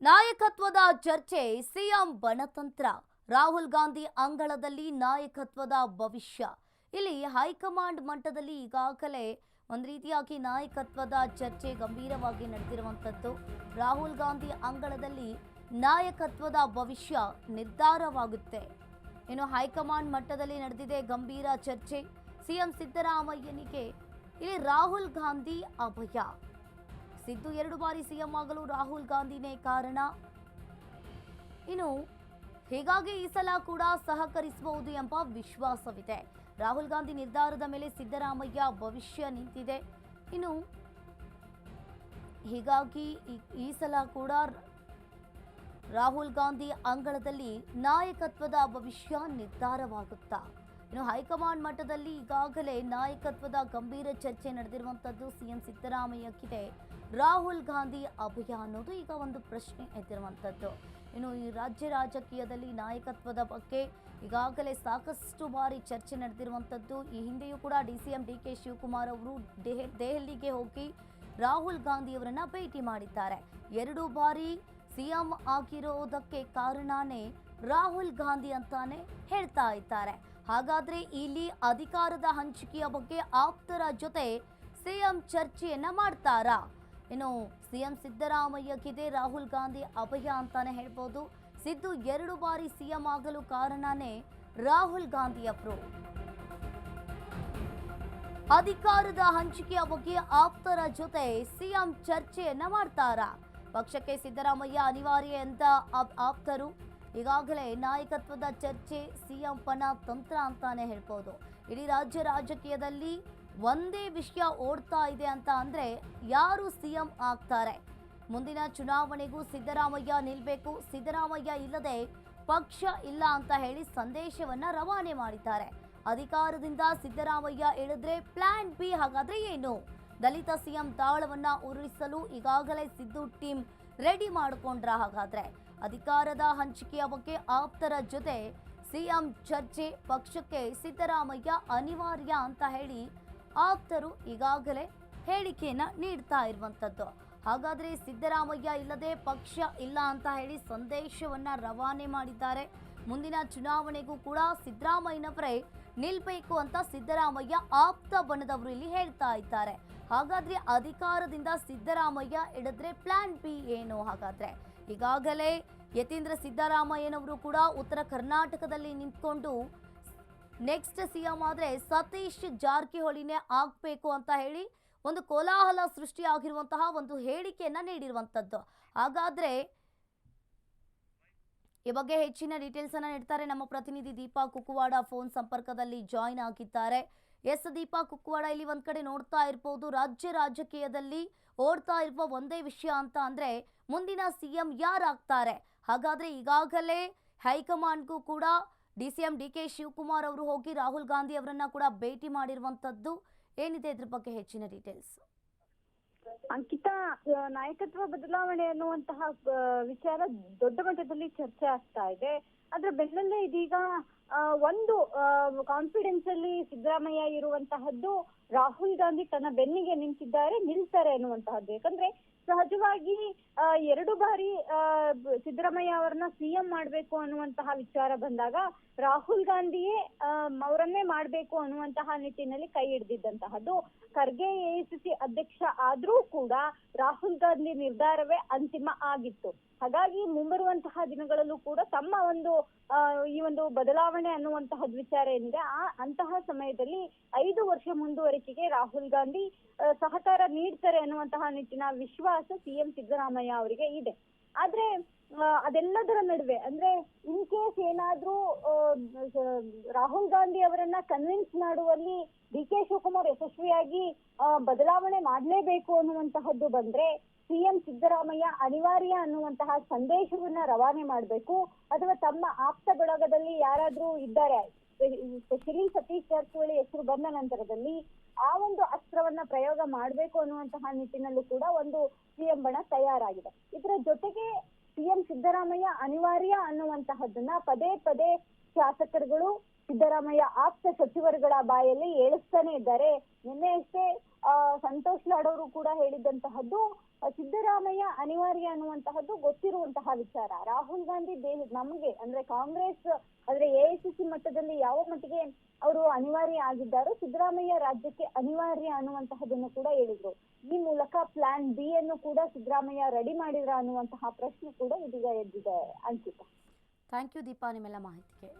ನಾಯಕತ್ವದ ಚರ್ಚೆ ಸಿಎಂ ಬಣತಂತ್ರ ರಾಹುಲ್ ಗಾಂಧಿ ಅಂಗಳದಲ್ಲಿ ನಾಯಕತ್ವದ ಭವಿಷ್ಯ. ಇಲ್ಲಿ ಹೈಕಮಾಂಡ್ ಮಟ್ಟದಲ್ಲಿ ಈಗಾಗಲೇ ಒಂದು ರೀತಿಯಾಗಿ ನಾಯಕತ್ವದ ಚರ್ಚೆ ಗಂಭೀರವಾಗಿ ನಡೆದಿರುವಂಥದ್ದು. ರಾಹುಲ್ ಗಾಂಧಿ ಅಂಗಳದಲ್ಲಿ ನಾಯಕತ್ವದ ಭವಿಷ್ಯ ನಿರ್ಧಾರವಾಗುತ್ತೆ. ಇನ್ನು ಹೈಕಮಾಂಡ್ ಮಟ್ಟದಲ್ಲಿ ನಡೆದಿದೆ ಗಂಭೀರ ಚರ್ಚೆ. ಸಿಎಂ ಸಿದ್ದರಾಮಯ್ಯನಿಗೆ ಇಲ್ಲಿ ರಾಹುಲ್ ಗಾಂಧಿ ಅಭಯ. ಸಿದ್ದು 2 ಬಾರಿ ಸಿಎಂ ಆಗಲು ರಾಹುಲ್ ಗಾಂಧಿನೇ ಕಾರಣ. ಇನ್ನು ಹೀಗಾಗಿ ಈ ಸಲ ಕೂಡ ಸಹಕರಿಸಬಹುದು ಎಂಬ ವಿಶ್ವಾಸವಿದೆ. ರಾಹುಲ್ ಗಾಂಧಿ ನಿರ್ಧಾರದ ಮೇಲೆ ಸಿದ್ದರಾಮಯ್ಯ ಭವಿಷ್ಯ ನಿಂತಿದೆ. ಇನ್ನು ಹೀಗಾಗಿ ಈ ಸಲ ಕೂಡ ರಾಹುಲ್ ಗಾಂಧಿ ಅಂಗಳದಲ್ಲಿ ನಾಯಕತ್ವದ ಭವಿಷ್ಯ ನಿರ್ಧಾರವಾಗುತ್ತಾ. ಇನ್ನು ಹೈಕಮಾಂಡ್ ಮಟ್ಟದಲ್ಲಿ ಈಗಾಗಲೇ ನಾಯಕತ್ವದ ಗಂಭೀರ ಚರ್ಚೆ ನಡೆದಿರುವಂಥದ್ದು. ಸಿಎಂ ಸಿದ್ದರಾಮಯ್ಯಕ್ಕಿದೆ ರಾಹುಲ್ ಗಾಂಧಿ ಅಭಯ ಅನ್ನೋದು ಈಗ ಒಂದು ಪ್ರಶ್ನೆ ಎದ್ದಿರುವಂಥದ್ದು. ಇನ್ನು ಈ ರಾಜ್ಯ ರಾಜಕೀಯದಲ್ಲಿ ನಾಯಕತ್ವದ ಬಗ್ಗೆ ಈಗಾಗಲೇ ಸಾಕಷ್ಟು ಬಾರಿ ಚರ್ಚೆ ನಡೆದಿರುವಂಥದ್ದು. ಈ ಹಿಂದೆಯೂ ಕೂಡ ಡಿಸಿಎಂ ಡಿಕೆ ಶಿವಕುಮಾರ್ ಅವರು ದೆಹಲಿಗೆ ಹೋಗಿ ರಾಹುಲ್ ಗಾಂಧಿ ಅವರನ್ನ ಭೇಟಿ ಮಾಡಿದ್ದಾರೆ. 2 ಬಾರಿ ಸಿಎಂ ಆಗಿರೋದಕ್ಕೆ ಕಾರಣನೇ ರಾಹುಲ್ ಗಾಂಧಿ ಅಂತಾನೆ ಹೇಳ್ತಾ ಇದ್ದಾರೆ. ಹಾಗಾದ್ರೆ ಇಲ್ಲಿ ಅಧಿಕಾರದ ಹಂಚಿಕೆಯ ಬಗ್ಗೆ ಆಪ್ತರ ಜೊತೆ ಸಿಎಂ ಚರ್ಚೆಯನ್ನ ಮಾಡ್ತಾರಾ? ಇನ್ನು ಸಿಎಂ ಸಿದ್ದರಾಮಯ್ಯಕ್ಕಿದೆ ರಾಹುಲ್ ಗಾಂಧಿ ಅಭಯ ಅಂತಾನೆ ಹೇಳ್ಬೋದು. ಸಿದ್ದು 2 ಬಾರಿ ಸಿಎಂ ಆಗಲು ಕಾರಣನೇ ರಾಹುಲ್ ಗಾಂಧಿ ಅವರು. ಅಧಿಕಾರದ ಹಂಚಿಕೆಯ ಬಗ್ಗೆ ಆಪ್ತರ ಜೊತೆ ಸಿಎಂ ಚರ್ಚೆಯನ್ನ ಮಾಡ್ತಾರಾ? ಪಕ್ಷಕ್ಕೆ ಸಿದ್ದರಾಮಯ್ಯ ಅನಿವಾರ್ಯ ಅಂತ ಆಪ್ತರು. ಈಗಾಗಲೇ ನಾಯಕತ್ವದ ಚರ್ಚೆ ಸಿಎಂ ಪಣ ತಂತ್ರ ಅಂತಾನೆ ಹೇಳ್ಬೋದು. ಇಡೀ ರಾಜ್ಯ ರಾಜಕೀಯದಲ್ಲಿ ಒಂದೇ ವಿಷಯ ಓಡ್ತಾ ಇದೆ ಅಂತ ಅಂದ್ರೆ ಯಾರು ಸಿಎಂ ಆಗ್ತಾರೆ. ಮುಂದಿನ ಚುನಾವಣೆಗೂ ಸಿದ್ದರಾಮಯ್ಯ ನಿಲ್ಬೇಕು, ಸಿದ್ದರಾಮಯ್ಯ ಇಲ್ಲದೆ ಪಕ್ಷ ಇಲ್ಲ ಅಂತ ಹೇಳಿ ಸಂದೇಶವನ್ನ ರವಾನೆ ಮಾಡಿದ್ದಾರೆ. ಅಧಿಕಾರದಿಂದ ಸಿದ್ದರಾಮಯ್ಯ ಇಳಿದ್ರೆ ಪ್ಲಾನ್ ಬಿ ಹಾಗಾದ್ರೆ ಏನು? ದಲಿತ ಸಿಎಂ ದಾಳವನ್ನ ಉರುಳಿಸಲು ಈಗಾಗಲೇ ಸಿದ್ದು ಟೀಮ್ ರೆಡಿ ಮಾಡಿಕೊಂಡ್ರ? ಹಾಗಾದ್ರೆ ಅಧಿಕಾರದ ಹಂಚಿಕೆಯ ಬಗ್ಗೆ ಆಪ್ತರ ಜೊತೆ ಸಿಎಂ ಚರ್ಚೆ, ಪಕ್ಷಕ್ಕೆ ಸಿದ್ದರಾಮಯ್ಯ ಅನಿವಾರ್ಯ ಅಂತ ಹೇಳಿ ಆಪ್ತರು ಈಗಾಗಲೇ ಹೇಳಿಕೆಯನ್ನ ನೀಡ್ತಾ ಇರುವಂತದ್ದು. ಹಾಗಾದ್ರೆ ಸಿದ್ದರಾಮಯ್ಯ ಇಲ್ಲದೆ ಪಕ್ಷ ಇಲ್ಲ ಅಂತ ಹೇಳಿ ಸಂದೇಶವನ್ನ ರವಾನೆ ಮಾಡಿದ್ದಾರೆ. ಮುಂದಿನ ಚುನಾವಣೆಗೂ ಕೂಡ ಸಿದ್ದರಾಮಯ್ಯನವರೇ ನಿಲ್ಬೇಕು ಅಂತ ಸಿದ್ದರಾಮಯ್ಯ ಆಪ್ತ ಬಣದವರು ಇಲ್ಲಿ ಹೇಳ್ತಾ ಇದ್ದಾರೆ. ಹಾಗಾದ್ರೆ ಅಧಿಕಾರದಿಂದ ಸಿದ್ದರಾಮಯ್ಯ ಇಳಿದ್ರೆ ಪ್ಲಾನ್ ಬಿ ಏನು? ಹಾಗಾದ್ರೆ ಈಗಾಗಲೇ ಯತೀಂದ್ರ ಸಿದ್ದರಾಮಯ್ಯನವರು ಕೂಡ ಉತ್ತರ ಕರ್ನಾಟಕದಲ್ಲಿ ನಿಂತ್ಕೊಂಡು ನೆಕ್ಸ್ಟ್ ಸಿಎಂ ಆದ್ರೆ ಸತೀಶ್ ಜಾರಕಿಹೊಳಿನೇ ಆಗ್ಬೇಕು ಅಂತ ಹೇಳಿ ಒಂದು ಕೋಲಾಹಲ ಸೃಷ್ಟಿಯಾಗಿರುವಂತಹ ಒಂದು ಹೇಳಿಕೆಯನ್ನ ನೀಡಿರುವಂತದ್ದು. ಹಾಗಾದ್ರೆ ಈ ಬಗ್ಗೆ ಹೆಚ್ಚಿನ ಡೀಟೇಲ್ಸ್ ಅನ್ನ ನೀಡ್ತಾರೆ ನಮ್ಮ ಪ್ರತಿನಿಧಿ ದೀಪಾ ಕುಕ್ಕುವಾಡ ಫೋನ್ ಸಂಪರ್ಕದಲ್ಲಿ ಜಾಯಿನ್ ಆಗಿದ್ದಾರೆ. ಎಸ್ ದೀಪಾ ಕುಕ್ಕುವಾಡ, ಇಲ್ಲಿ ಒಂದ್ ಕಡೆ ನೋಡ್ತಾ ಇರ್ಬೋದು ರಾಜ್ಯ ರಾಜಕೀಯದಲ್ಲಿ ಓಡ್ತಾ ಇರುವ ಒಂದೇ ವಿಷಯ ಅಂತ ಅಂದ್ರೆ ಮುಂದಿನ ಸಿಎಂ ಯಾರಾಗ್ತಾರೆ. ಹಾಗಾದ್ರೆ ಈಗಾಗಲೇ ಹೈಕಮಾಂಡ್ಗೂ ಕೂಡ ಡಿಸಿಎಂ ಡಿಕೆ ಶಿವಕುಮಾರ್ ಅವರು ಹೋಗಿ ರಾಹುಲ್ ಗಾಂಧಿ ಅವರನ್ನ ಕೂಡ ಭೇಟಿ ಮಾಡಿರುವಂತದ್ದು. ಏನಿದೆ ಇದ್ರ ಬಗ್ಗೆ ಹೆಚ್ಚಿನ ಡೀಟೇಲ್ಸ್? ಅಂಕಿತಾ, ನಾಯಕತ್ವ ಬದಲಾವಣೆ ಅನ್ನುವಂತಹ ವಿಚಾರ ದೊಡ್ಡ ಮಟ್ಟದಲ್ಲಿ ಚರ್ಚೆ ಆಗ್ತಾ ಇದೆ. ಅದ್ರ ಬೆನ್ನಲ್ಲೇ ಇದೀಗ ಒಂದು ಕಾನ್ಫಿಡೆನ್ಸ್ ಅಲ್ಲಿ ಸಿದ್ದರಾಮಯ್ಯ ಇರುವಂತಹದ್ದು ರಾಹುಲ್ ಗಾಂಧಿ ತನ್ನ ಬೆನ್ನಿಗೆ ನಿಂತಿದ್ದಾರೆ, ನಿಲ್ತಾರೆ ಅನ್ನುವಂತಹದ್ದು. ಯಾಕಂದ್ರೆ ಸಹಜವಾಗಿ 2 ಬಾರಿ ಸಿದ್ದರಾಮಯ್ಯ ಅವರನ್ನ ಸಿಎಂ ಮಾಡ್ಬೇಕು ಅನ್ನುವಂತಹ ವಿಚಾರ ಬಂದಾಗ ರಾಹುಲ್ ಗಾಂಧಿಯೇ ಅವರನ್ನೇ ಮಾಡ್ಬೇಕು ಅನ್ನುವಂತಹ ನಿಟ್ಟಿನಲ್ಲಿ ಕೈ ಹಿಡಿದಿದ್ದಂತಹದ್ದು. ಖರ್ಗೆ ಎಐಸಿಸಿ ಅಧ್ಯಕ್ಷ ಆದ್ರೂ ಕೂಡ ರಾಹುಲ್ ಗಾಂಧಿ ನಿರ್ಧಾರವೇ ಅಂತಿಮ ಆಗಿತ್ತು. ಹಾಗಾಗಿ ಮುಂಬರುವಂತಹ ದಿನಗಳಲ್ಲೂ ಕೂಡ ತಮ್ಮ ಈ ಒಂದು ಬದಲಾವಣೆ ಅನ್ನುವಂತಹ ವಿಚಾರ ಏನಿದೆ ಅಂತಹ ಸಮಯದಲ್ಲಿ 5 ವರ್ಷ ಮುಂದುವರಿಕೆಗೆ ರಾಹುಲ್ ಗಾಂಧಿ ಸಹಕಾರ ನೀಡ್ತಾರೆ ಅನ್ನುವಂತಹ ನಿಟ್ಟಿನ ವಿಶ್ವಾಸ ಸಿಎಂ ಸಿದ್ದರಾಮಯ್ಯ ಅವರಿಗೆ ಇದೆ. ಆದ್ರೆ ಅದೆಲ್ಲದರ ನಡುವೆ ಅಂದ್ರೆ ಇನ್ ಕೇಸ್ ಏನಾದ್ರೂ ರಾಹುಲ್ ಗಾಂಧಿ ಅವರನ್ನ ಕನ್ವಿನ್ಸ್ ಮಾಡುವಲ್ಲಿ ಡಿ ಕೆ ಶಿವಕುಮಾರ್ ಯಶಸ್ವಿಯಾಗಿ ಬದಲಾವಣೆ ಮಾಡ್ಲೇಬೇಕು ಅನ್ನುವಂತಹದ್ದು ಬಂದ್ರೆ ಸಿಎಂ ಸಿದ್ದರಾಮಯ್ಯ ಅನಿವಾರ್ಯ ಅನ್ನುವಂತಹ ಸಂದೇಶವನ್ನ ರವಾನೆ ಮಾಡಬೇಕು. ಅಥವಾ ತಮ್ಮ ಆಪ್ತ ಬಳಗದಲ್ಲಿ ಯಾರಾದ್ರೂ ಇದ್ದಾರೆ, ಸ್ಪೆಷಲಿ ಸತೀಶ್ ಜಾರಕಿಹೊಳಿ ಹೆಸರು ಬಂದ ನಂತರದಲ್ಲಿ ಆ ಒಂದು ಅಸ್ತ್ರವನ್ನ ಪ್ರಯೋಗ ಮಾಡಬೇಕು ಅನ್ನುವಂತಹ ನಿಟ್ಟಿನಲ್ಲೂ ಕೂಡ ಒಂದು ಸಿಎಂ ಬಣ ತಯಾರಾಗಿದೆ. ಇದರ ಜೊತೆಗೆ ಸಿಎಂ ಸಿದ್ದರಾಮಯ್ಯ ಅನಿವಾರ್ಯ ಅನ್ನುವಂತಹದ್ದನ್ನ ಪದೇ ಪದೇ ಶಾಸಕರುಗಳು ಸಿದ್ದರಾಮಯ್ಯ ಆಪ್ತ ಸಚಿವರುಗಳ ಬಾಯಲ್ಲಿ ಹೇಳಿಸ್ತಾನೆ ಇದ್ದಾರೆ. ನಿನ್ನೆ ಅಷ್ಟೇ ಸಂತೋಷ್ ಲಾಡ್ ಅವರು ಕೂಡ ಹೇಳಿದಂತಹದ್ದು ಸಿದ್ದರಾಮಯ್ಯ ಅನಿವಾರ್ಯ ಅನ್ನುವಂತಹದ್ದು ಗೊತ್ತಿರುವಂತಹ ವಿಚಾರ. ರಾಹುಲ್ ಗಾಂಧಿ ನಮಗೆ ಅಂದ್ರೆ ಕಾಂಗ್ರೆಸ್ ಅಂದ್ರೆ ಎಐಸಿಸಿ ಮಟ್ಟದಲ್ಲಿ ಯಾವ ಮಟ್ಟಿಗೆ ಅವರು ಅನಿವಾರ್ಯ ಆಗಿದ್ದಾರೋ ಸಿದ್ದರಾಮಯ್ಯ ರಾಜ್ಯಕ್ಕೆ ಅನಿವಾರ್ಯ ಅನ್ನುವಂತಹದನ್ನು ಕೂಡ ಹೇಳಿದ್ರು. ಈ ಮೂಲಕ ಪ್ಲಾನ್ ಬಿ ಅನ್ನು ಕೂಡ ಸಿದ್ದರಾಮಯ್ಯ ರೆಡಿ ಮಾಡಿದ್ರ ಅನ್ನುವಂತಹ ಪ್ರಶ್ನೆ ಕೂಡ ಇದೀಗ ಎದ್ದಿದೆ ಅಂಕಿತ. ಥ್ಯಾಂಕ್ ಯು ದೀಪಾ ನಿಮ್ಮೆಲ್ಲ ಮಾಹಿತಿಗೆ.